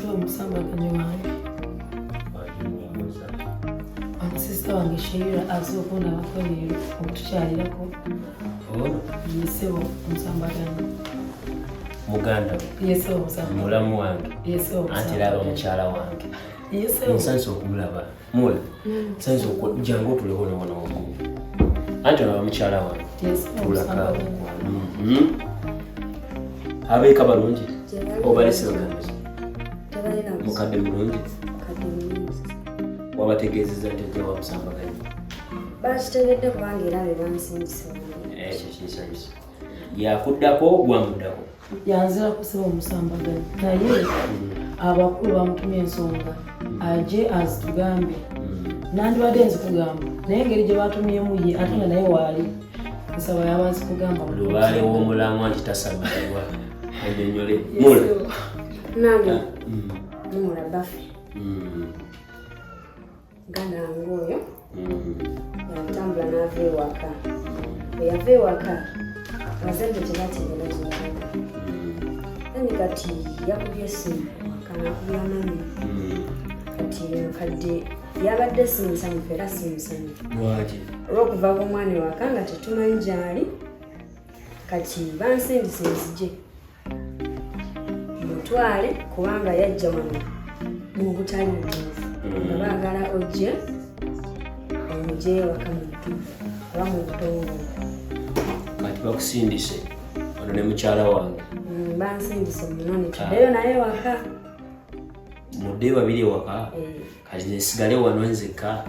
sister Omusambaganyi wange. Sister wange Sheila azokunda abakolero okutukyalirako. Yesebo Omusambaganyi. Muganda. Yesebo Omusambaganyi. Mulamu wange. Yesebo Omusambaganyi. Anti laba mukyala wange. Yesebo. Nsanso okumulaba. Mula. Nsanso jangu tuleho n'obona wamu. Anti laba mukyala wange. Yesebo Omusambaganyi. Abeeka balungi. Obalese bagambiza. Mukadde mulungi. Wabategeezezza nti wa Omusambaganyi. Bakitegedde kubanga era be bansindisa. Ekyo kinsanyusa. Yakuddako gwamuddako. Yanzira kusaba Omusambaganyi. Naye abakulu bamutumye ensonga aje azitugambe. Nandibadde nzikugamba. Naye engeri gye batumyemu ye ate nga naye waali. Nsaba yabanzi kugamba. Lubaale w'omulamu anti tasabbaliwa. Annyonnyole. Mula. Nange. Mula bafe. Ganda ngoyo. Yatambula n'ava ewaka. Bwe yava ewaka abazadde tebategeera gy'alaga. Nani kati yakubye essimu waka n'akubya mami. Kati mukadde yabadde simusanyufu era simusanyufu. Lwaki? Olw'okuva omwana ewaka nga tetumanyi gy'ali. Kati bansindise nzije. Mutwale kubanga yajja wano mu butali butuufu. Nga baagala ojje omugye ewaka mu butuufu oba mu butongole. Kati bakusindise wano ne mukyala wange. Bansindise munone tuddeyo naye ewaka. Mudde babiri ewaka. Kati nesigale wano nzekka.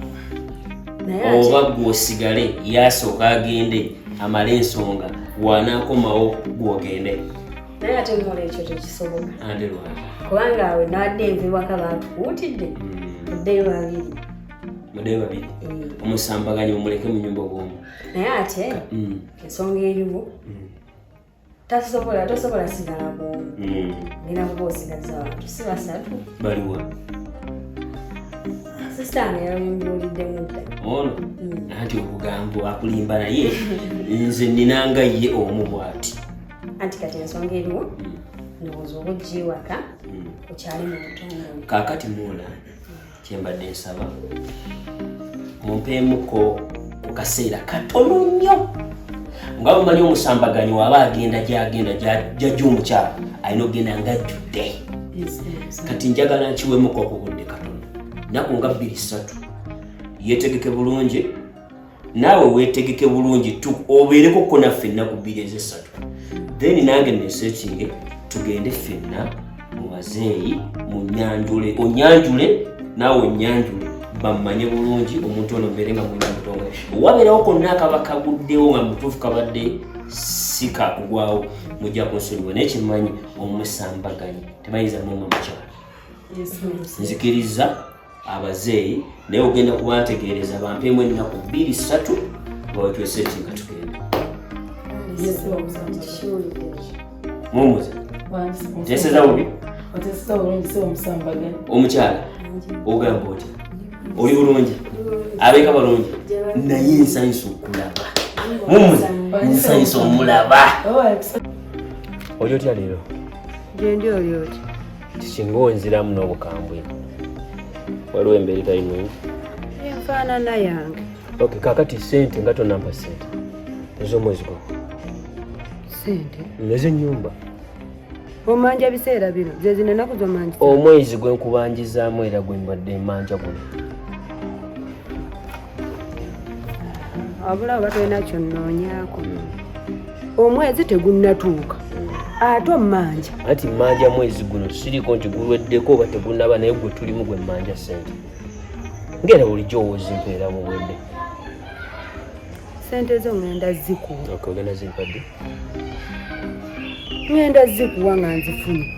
Oba gwe osigale yasooka agende amale ensonga wanaakomawo gwogende. Naye ate mmola ekyo tekisoboka. Ande lwaki? Kubanga awe nawadde enva ewaka baatukuutidde. Muddeyo babiri. Muddeyo babiri. Omusambaganyi omuleke mu nyumba bw'omu. Naye ate ensonga eriwo tosobola sigala bw'omu. Ngenda kuba osigaza abantu si basatu. Baliwa? Sisitaani yayombyoliddemu dda. Ono? Anti obugambo akulimba naye nze ninanga ye omu bw'ati. Anti kati ensonga eriwo ndowooza oba ojja ewaka okyali mu butongole. Kaakati Mula kyembadde nsaba mumpeemuko ku kaseera katono nnyo nga bumanyi Omusambaganyi waba agenda gy'agenda gy'ajja omukyala alina okugenda ng'ajjudde. Kati njagala nkiwemuko ku budde katono nnaku nga 2-3 yeetegeke bulungi naawe weetegeke bulungi obeereko ko naffe ennaku 2-3 then nange nesekinge tugende ffenna mu bazeeyi munyanjule onyanjule naawe onyanjule bammanye bulungi omuntu ono mbeere nga mwina mutongole wabeerawo konna akaba kaguddewo nga mutuufu kabadde si kakugwawo mujja kunsonyiwa naye kimanyi Omusambaganyi tebayinza mwema mukyala. Nzikiriza abazeeyi naye ogenda kubantegeereza bampeemu ennaku 2-3 bawetwesekinga tugende. Mumuze teseza bubi omukyala ogamba otya oli bulungi abeeka balungi naye nsanyusa okulaba mumuze nsanyusa omulaba. Oli otya leero? Gyendi oli otya? Kikinga onziramu n'obukambwe waliwo embeera etali nungi. Enfaanana yange. Okay, kaakati sente nga tonampa sente ez'omwezi gwo. Sente? Nez'ennyumba. Omanja biseera bino ze zino ennaku z'omanja. Omwezi gwe nkubanjizaamu era gwe mbadde mmanja guno. Wabula oba tolina kyonnoonyaako. Omwezi tegunnatuuka ate ommanja. Anti mmanja mwezi guno siriko nti guweddeko oba tegunnaba naye gwe tulimu gwe mmanja sente. Ngera bulijjo owozimpeera buwedde. Sente zo ngenda zikuwa. Okay, ogenda zimpadde? Ngenda zikuwa nga nzifunye.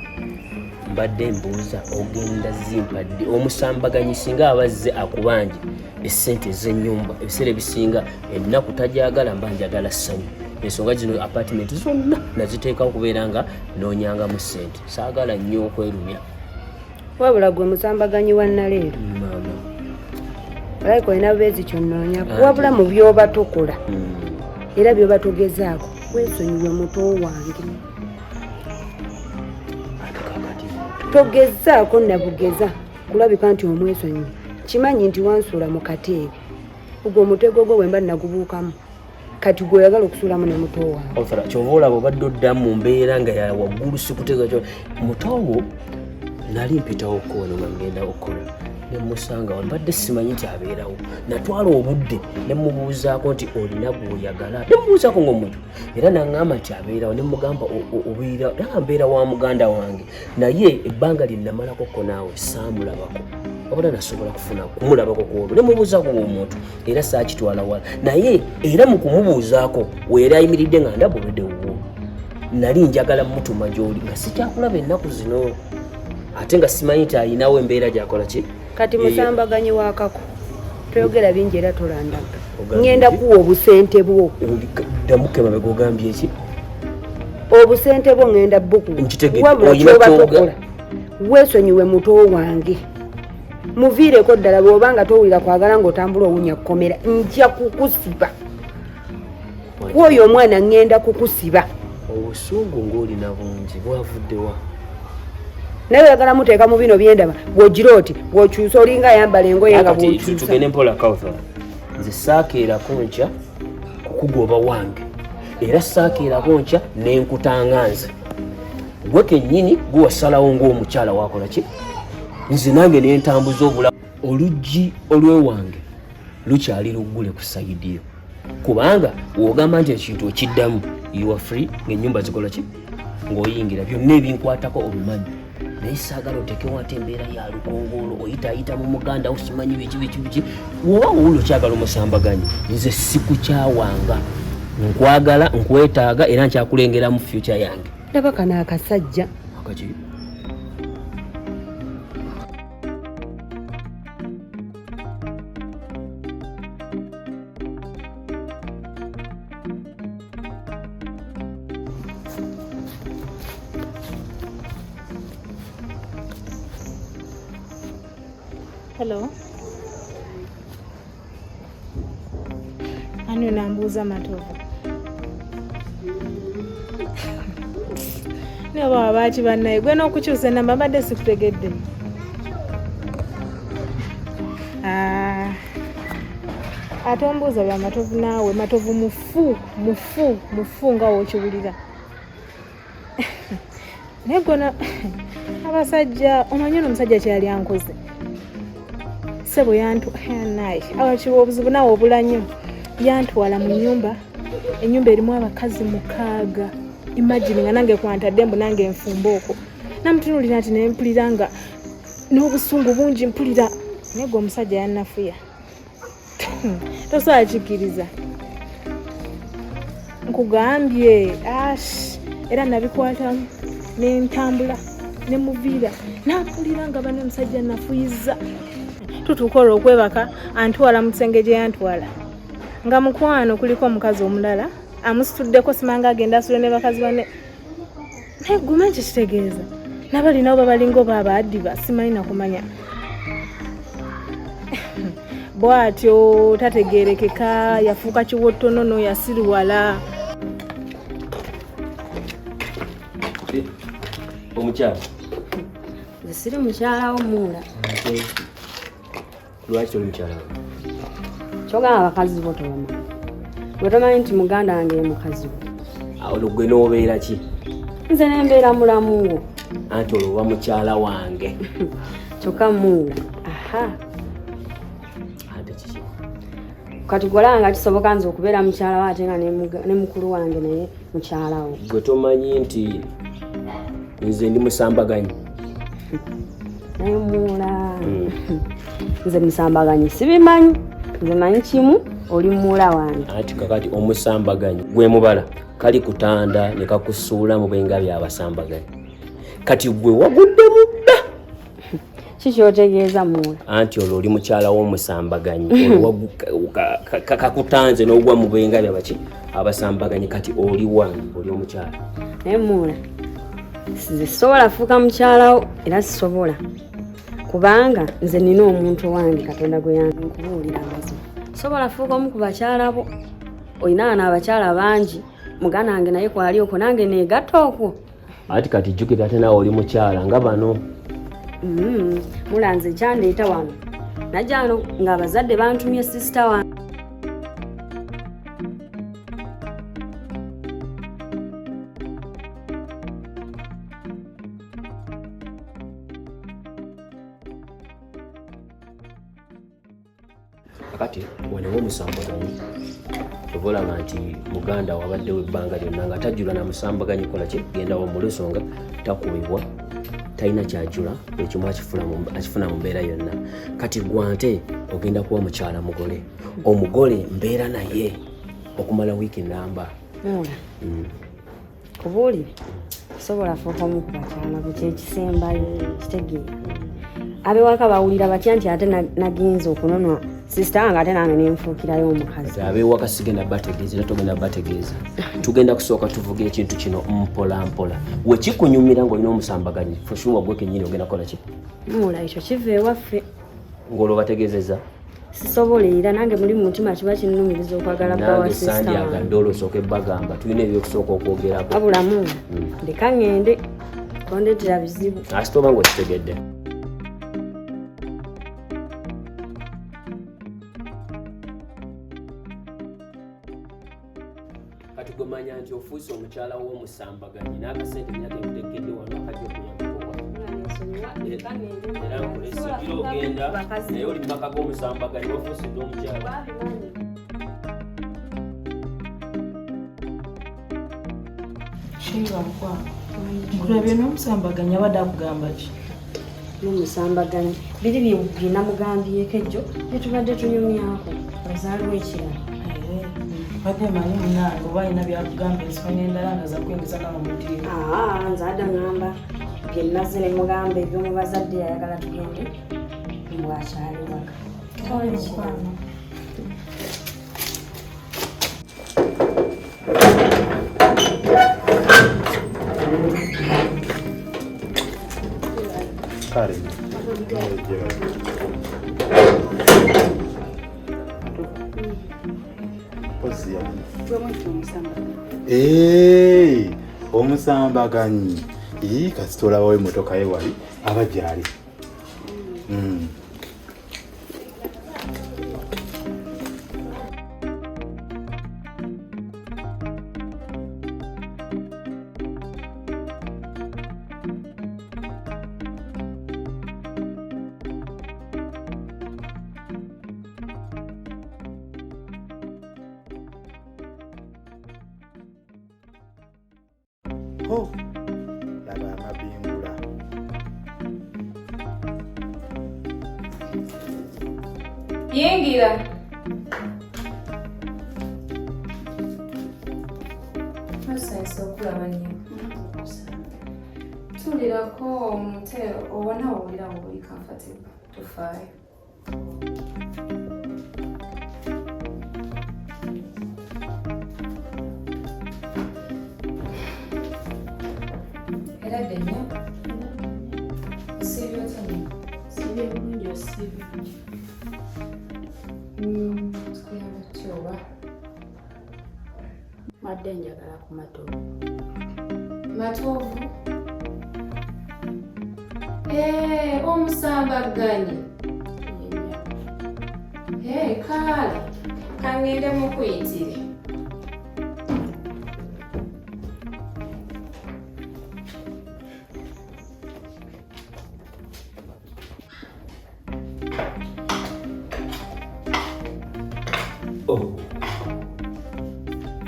Mbadde mbuuza ogenda zimpadde. Omusambaganyi singa abazze akubanje essente ez'ennyumba ebiseera ebisinga ennaku tajagala mba njagala ssanyu. Ensonga zino apartment zonna naziteeka okubeera nga noonyangamu ssente. Saagala nnyo okwerumya. Wabula gwe Musambaganyi wa nnaleero. Olaiko olina bubeezi kyonnoonyako. Wabula mu by'oba tokola era by'oba togezaako weesonyiwe muto wange. togezaako nabugeza kulabika nti omwesonyiwe kimanyi nti wansuula mu kateebe ogwo omutego gwo wemba nagubuukamu kati gweoyagala okusuulamu ne muto wange kyova olaba obadde oddamu mu mbeera nga ya waggulu sikutega kyo mutowo nali mpitawo okkono nga ngenda okukola nemusanga mbadde simanyi nti abeerawo natwala obudde nemubuuzaako nti olina gwoyagala nemubuuzaako ng'omuntu era naŋŋamba nti abeerawo nemugamba obeera nanga mbeera wa muganda wange naye ebbanga lye namalako ko naawe saamulabako wabula nasobola kufuna kumulabako kwolwo nemubuuzaako ng'omuntu era saakitwala wala naye era mu kumubuuzaako weera ayimiridde nga ndaba obudde wuwo nali njagala mutuma gy'oli nga sikyakulaba ennaku zino ate nga simanyi nti ayinawo embeera gyakola ki kati Musambaganyi wakako toyogera bingi era tolandaga ngenda kuwa obusente bwo ddamuke mabega ogambye eki obusente bwo ngenda bukuwabula weesonyiwe muto wange muviireko ddala bw'obanga towulira kwagala ng'otambula owunya kukomera nja kukusiba kwoyo omwana ngenda kukusiba obusungu ng'olina bungi bwavuddewa naye oyagala muteeka mu bino byendaba bw'ogira oti bw'okyusa olinga ayambala engoye nga bw'okyusa tugende mpola Kawthar nze saakeerako nkya kukugoba wange era saakeerako nkya n'enkutanga nze gwe kennyini gwe wasalawo ng'omukyala wakola ki nze nange nentambuza obulamu oluggi olw'ewange lukyali luggule ku sayidiyo kubanga w'ogamba nti ekintu okiddamu you are free ng'ennyumba zikola ki ng'oyingira byonna ebinkwatako obimanyi naye saagala otekewo ate embeera ya lukongolo oyitaayita mu muganda osimanyi biki woba owulo kyagala Omusambaganyi nze sikukyawanga nkwagala nkwetaaga era nkyakulengera mu future yange ndaba kana akasajja akaki Hello. Ani unambuza matovu. Niyo baba bachi banaye gwe n'okukyusa namba mbadde sikutegedde. Ate ombuuza bya matovu naawe matovu mufu nga wokiwulira. Naye gona abasajja omanyi omusajja kyali ankoze. Sebo yantu naye awakiwa obuzibu naawe obula nnyo yantwala mu nnyumba ennyumba erimu abakazi 6 imagine nga nange kwantadde mbu nange enfumba okwo namutunulira nti nempulira nga n'obusungu bungi mpulira naye gwe omusajja yannafuya tosobola kikkiriza nkugambye era nabikwatamu nentambula nemuviira nampulira nga bane omusajja nafuyiza tutuuka olwo okwebaka antwala mu kisenge gye yantwala nga mukwano kuliko omukazi omulala amusituddeko simanga agenda asule ne bakazi bane naye guma nkikitegeeza nabalinawo babalinga oba abaaddiba simanyi nakumanya bw'atyo tategeerekeka yafuuka kiwottonono yasiriwala omukyala nze siri mukyala wo muula lwaki toli mukyala we kyogamba abakazi bo tobamanyi bwe tomanyi nti muganda wange ye mukazi we olwo gwe n'obeera ki nze nembeera mulamu wo anti olwo oba mukyala wange kyokka muula ate kiki kati golanga kisoboka nze okubeera mukyala wo ate nga ne mukulu wange naye mukyala wo gwe tomanyi nti nze ndi Musambaganyi naye muula nze Musambaganyi sibimanyi nze manyi kimu oli muula wange ati kakati Omusambaganyi gwe mubala kali kutanda ne kakusuula mu bwenga by'Abasambaganyi kati gwe wagudde mudda kikyotegeeza muula anti olwo oli mukyala w'Omusambaganyi kakutanze n'ogwa mu bwenga by'abaki Abasambaganyi kati oli wange oli omukyala naye muula nze sisobola fuuka mukyala wo era sisobola kubanga nze nina omuntu wange Katonda gwe yankubuulira amazima sobola fuuka omu ku bakyala bo olina ana abakyala bangi muganda wange naye kwali okwo nange neegatta okwo ati kati jjukira ate naawe oli mukyala nga bano Mulanze kyandeeta wano. Najja wano ng'abazadde bantumye sisita wange. Kati waliwo Omusambaganyi obolaba nti muganda wabaddewo ebbanga lyonna nga tajjula na Musambaganyi kola kye gendawo mu lusonga takubibwa talina kyajjula buli kimu akifuna mu mbeera yonna. Kati gwante ogenda kuba mukyala mugole omugole mbeera naye okumala wiiki nnamba. Kubuulire sobola fuuka omu ku bakyala ku kyekisembayo kitegeera. Abewaka bawulira batya nti ate nagenza okunonwa sisita wange ate nange nenfuukirayo omukazi. Abewaka sigenda bategeeza era togenda bategeeza. Tugenda kusooka tuvuga ekintu kino mpola mpola. Wekikunyumira ng'olina Omusambaganyi foshuwa gwe kennyini ogenda kukola ki? Mula ekyo kiva ewaffe. Ng'olwo bategeezeza? Sisobola era nange muli mu mutima kiba kinnumiriza okwagala bbawa sisita wange. Nange sandyagadde olwosooke bagamba tulina ebyokusooka okwogerako. Wabulamu ndeka ngende tondeetera bizibu. Asita oba ng'okitegedde. Kati gomanya nti ofuuse omukyala w'Omusambaganyi n'akasente myaka ekutekedde wano akajja okuyambako era nkulesibira ogenda naye oli mumaka g'Omusambaganyi wafuusidde omukyala. Sheila mukwano nkulabye n'Omusambaganyi abadde akugamba ki? N'Omusambaganyi biri binamugambyeko ejjo byetubadde tunyumyako ozaaliwo ekirala. Badde manyi munange oba alina byakugamba ensonga endala nga zakwingiza nawe mutiiro. Nze adda ngamba bye nazze ne mugamba eby'omu bazadde yayagala tugende mbwakyali waka. Mukwano kale Omusambaganyi kasita olabawo emmotoka ye wali aba gyali. Laba amabingula. Yingira. Musansa okulaba nnyo. Tulirako omutero obona owulira nga oli comfortable. Tufaayo. Era ddenya. Sibi otya? Sibi bulungi osibi. Tukuyamba tutya oba? Madde njagala ku matovu. Matovu? Omusambaganyi. Kale, kangende mukuyitire.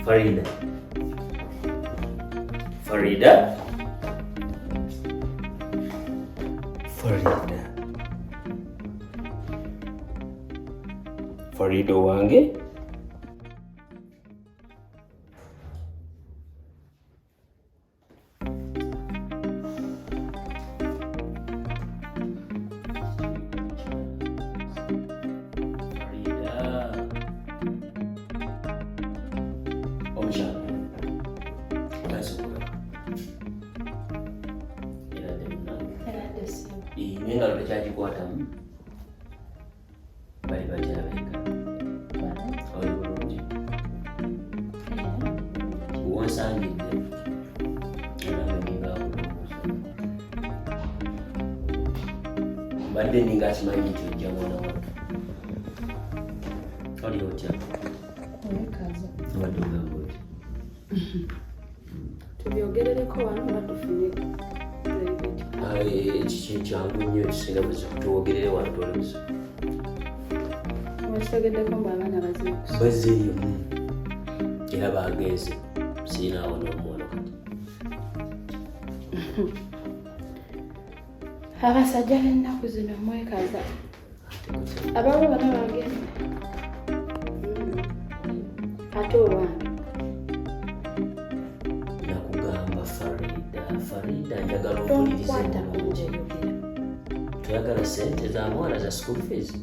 Farida. Farida. Farida. Farida wange. Engalo tekyagikwatamu bali bakyabeka oli bulungi wonsangidde nange ningakulungusa Mbadde ninga akimanyi nti ojja mwana wange. Oli otya? Oyekaza. Mbadde ogamba otya? Tubyogerereko wano oba tufunye kyangu nnyo ekisinga buzibu tuwogerere wano tole buzibu. wakitegeddeko mbu abaana bazzeeyo era bagenze siinaawo n'omwono kati. Abasajja b'ennaku zino mwekaza. Abaabo bana bagenda. Ate olwange. Nakugamba Farida njagala ompulirize bulungi. Toyagala ssente za mwana za school fees?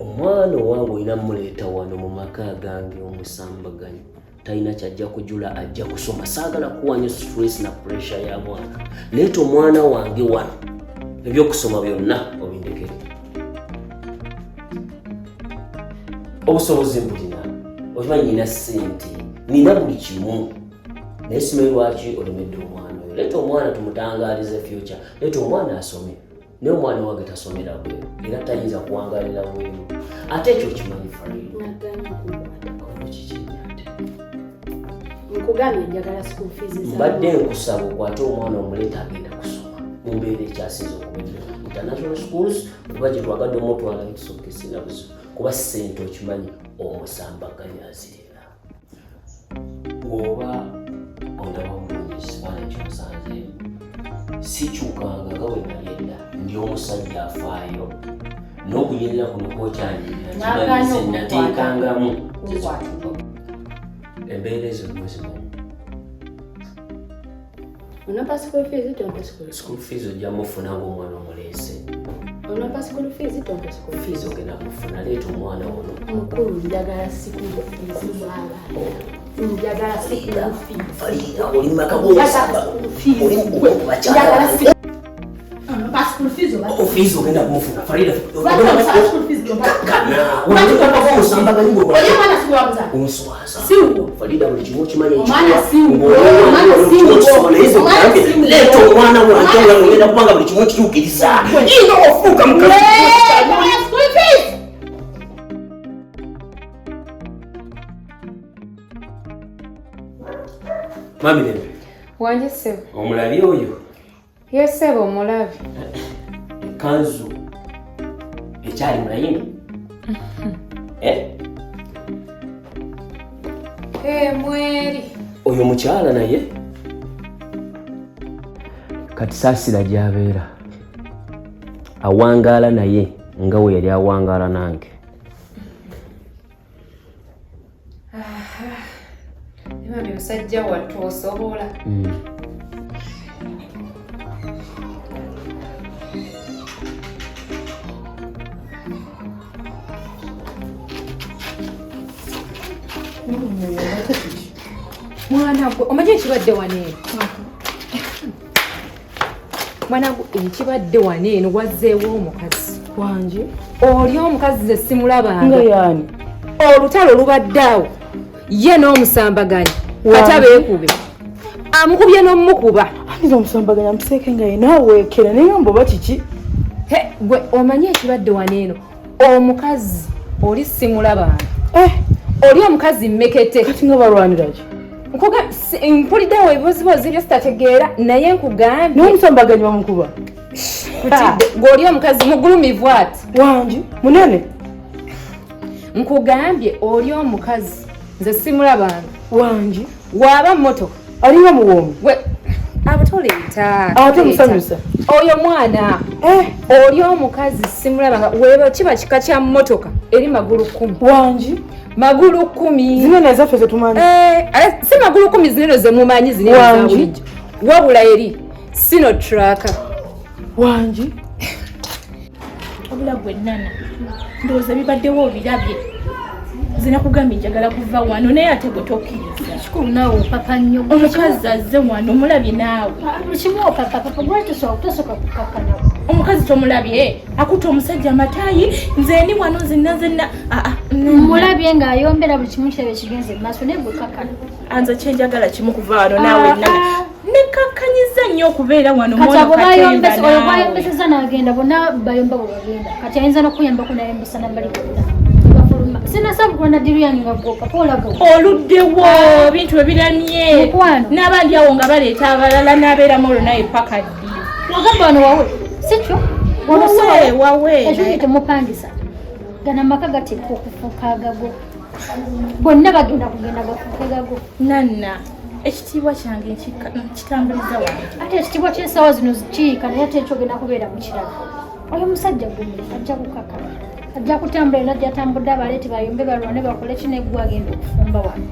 Omwana owange olina muleeta wano mu maka gange Omusambaganyi. Talina kyajja kujula ajja kusoma. Saagala kuwanya stress na pressure ya mwana. Leeta omwana wange wano. Ebyokusoma byonna obindekere. Obusobozi mbulina. Okimanyi nina ssente. Nina buli kimu. Naye simanyi lwaki olemedde omwana oyo. Leeta omwana tumutangaalize future. Leeta omwana asome. Naye omwana wange tasomera bweru. Era tayinza kuwangalira bweru. Ate ekyo kimanyi Farida. naganya kukwatako Kikinyate. nkugambye njagala school fees Mbadde nkusaba okwate omwana omuleeta agenda kusoma. Mu mbeera ekyasinze okubeera. International schools oba gye twagadde omutwala ekisooka sina buzibu. Kuba ssente okimanyi Omusambaganyi azirina. Bw'oba ondaba bulungi ekifaananyi ky'osanzeemu. Sikyukanga nga bwe nali edda. Ndi omusajja afaayo. N'okunyerera kuno kw'okyanyiza nateekangamu. Embeera ezo zimanyi. onapa school fees tonta School fees ojja mufuna ng'omwana omuleese. onapa school fees tonta school Fees ogenda mufuna. Leeta omwana ono. mukulu njagala school fees z'abaana njagala school fees Farida oli mu maka g'Omusamba. Oli mu bakyala. onapa school fees oba Fees ogenda kumufuna. Farida. school fees Omusambaganyi gwe. oyo mwana siwabuza Onswaza. siwo Farida buli kimu okimanyi omwana siwo leeta omwana wange nga ogenda kubanga buli kimu okituukiriza. Yinga ofuuka mukazi. Mami lebe. Wanje sebo. Omulabye oyo. Ye sebo omulabi. Kanzu. Ekyali mulayini. Mweri. Oyo mukyala naye kati saasira gy'abeera awangaala naye nga we yali awangaala nange. Mami musajja wattu osobola. Mwana gwe omanyi ekibadde wano eno. Mwana gwe ekibadde wano eno wazzeewo omukazi Wanje oli omukazi ze simulabanga. nga yani Olutalo lubadde awo ye n'Omusambaganyi kati abeekube amukubye n'omukuba. aniza Omusambaganyi amuseeke nga yena aweekera naye mboba kiki Gwe omanyi ekibadde wano eno omukazi oli simulabanga. Oli omukazi mmekete kati nga balwaniraki mpuliddewo ebibuzibuzi byo sitategeera naye nkugambye n'Omusambaganyi bamukuba ng'oli omukazi mugulumivu ati wanje munene nkugambye oli omukazi nze simulabanga wanje waaba mmotoka alinga muwoomu abo toleeta ate musanyusa oyo mwana oli omukazi simulabanga weeba kiba kika kya mmotoka eri magulu 10 wanje magulu 10 zino nezaffe zetumanyi si magulu 10 zineno zemumanyi zineno zabulijjo wabula eri sino traka wanje obula gwe nana ndowooza bibaddewo obirabye zinakugambye njagala kuva wano naye ate gwe tokkiriza kikulu naawe opapa nnyo omukazi azze wano omulabye naawe kimu opapa papa gwetosoka kukakkana omukazi tomulabye akuta omusajja amataayi nze ni wano zenna mulabye ng'ayombera buli kimu kirabye kigenze mu maaso naye gwe kakkana anze kyenjagala kimu kuva wano naawe nana ne nkakkanyiza nnyo okubeera wano kati abo Katemba naawe. oyo bayombeseza n'agenda bonna bayomba bwe bagenda kati ayinza n'okuyambako nayombesa nabali bonna sinasaba kulwana diru yange nga gokapolago oluddewo ebintu ebiramye Mukwano. n'abandi awo nga baleeta abalala n'abeeramu olwo naye paka ddi wagamba wano wawe sikyo wawe ekyo temupangisa gana amaka gateekwa okufuuka agago bonna bagenda kugenda gafuuke gago nanna ekitiibwa kyange kitambuliza wange ate ekitiibwa ky'ensaawa zino zikiika naye ate ekyogenda kubeera mu kirala oyo omusajja gumule ajja kukaka ajja kutambula era ajja atambudde abaleete bayombe balwane bakole kineggwa agenda okufumba wano